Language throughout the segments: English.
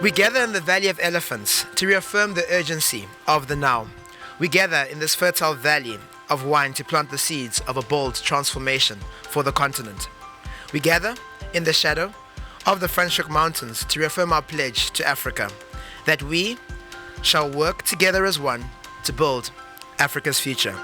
We gather in the Valley of Elephants to reaffirm the urgency of the now. We gather in this fertile valley of wine to plant the seeds of a bold transformation for the continent. We gather in the shadow of the Franschhoek Mountains to reaffirm our pledge to Africa, that we shall work together as one to build Africa's future.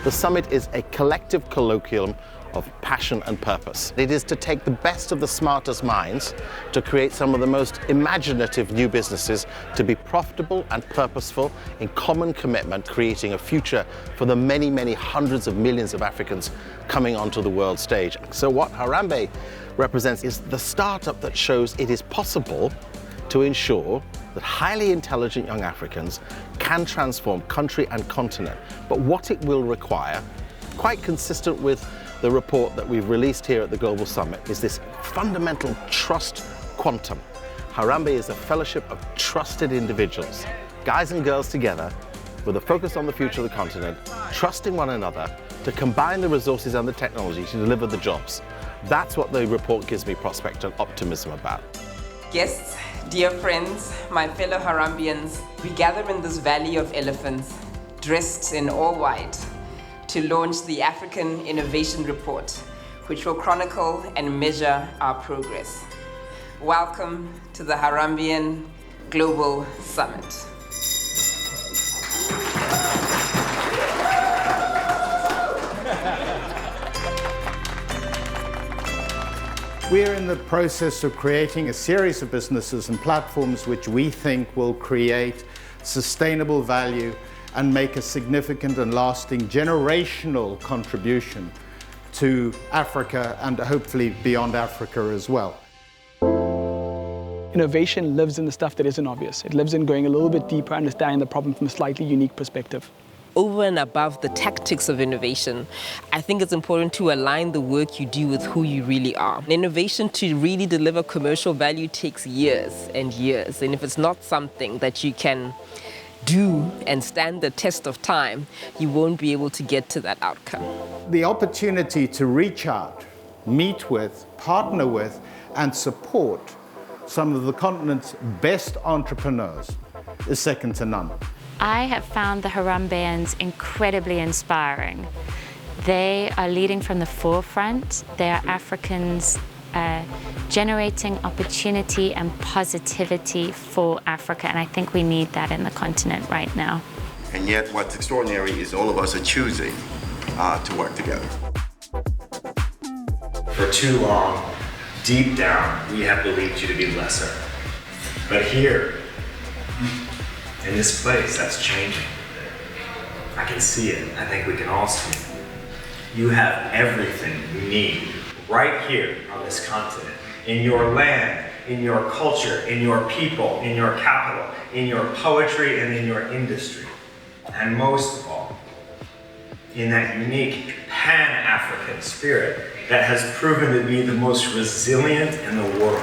The summit is a collective colloquium of passion and purpose. It is to take the best of the smartest minds to create some of the most imaginative new businesses to be profitable and purposeful in common commitment, creating a future for the many, many hundreds of millions of Africans coming onto the world stage. So what Harambe represents is the startup that shows it is possible to ensure that highly intelligent young Africans can transform country and continent. But what it will require, quite consistent with the report that we've released here at the Global Summit, is this fundamental trust quantum. Harambe is a fellowship of trusted individuals, guys and girls together, with a focus on the future of the continent, trusting one another to combine the resources and the technology to deliver the jobs. That's what the report gives me prospect and optimism about. Guests, dear friends, my fellow Harambeans, we gather in this valley of elephants, dressed in all white, to launch the African Innovation Report, which will chronicle and measure our progress. Welcome to the Harambean Global Summit. We're in the process of creating a series of businesses and platforms which we think will create sustainable value and make a significant and lasting generational contribution to Africa and hopefully beyond Africa as well. Innovation lives in the stuff that isn't obvious. It lives in going a little bit deeper, understanding the problem from a slightly unique perspective. Over and above the tactics of innovation, I think it's important to align the work you do with who you really are. Innovation to really deliver commercial value takes years and years, and if it's not something that you can do and stand the test of time, you won't be able to get to that outcome. The opportunity to reach out, meet with, partner with, and support some of the continent's best entrepreneurs is second to none. I have found the Harambeans incredibly inspiring. They are leading from the forefront. They are Africans generating opportunity and positivity for Africa, and I think we need that in the continent right now. And yet what's extraordinary is all of us are choosing to work together. For too long, deep down, we have believed you to be lesser. But here, in this place, that's changing. I can see it. I think we can all see it. You have everything you need right here on this continent, in your land, in your culture, in your people, in your capital, in your poetry, and in your industry. And most of all, in that unique Pan-African spirit that has proven to be the most resilient in the world.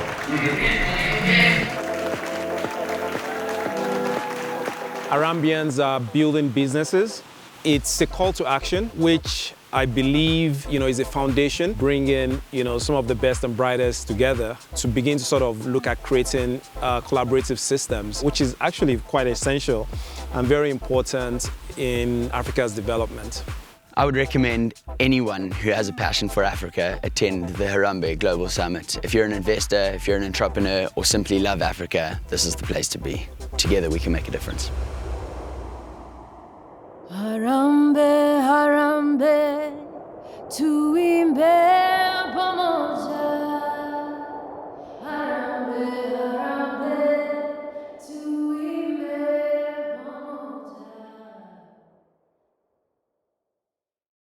Harambeans are building businesses. It's a call to action, which I believe, is a foundation, bringing, some of the best and brightest together to begin to sort of look at creating collaborative systems, which is actually quite essential and very important in Africa's development. I would recommend anyone who has a passion for Africa attend the Harambe Global Summit. If you're an investor, if you're an entrepreneur, or simply love Africa, this is the place to be. Together we can make a difference.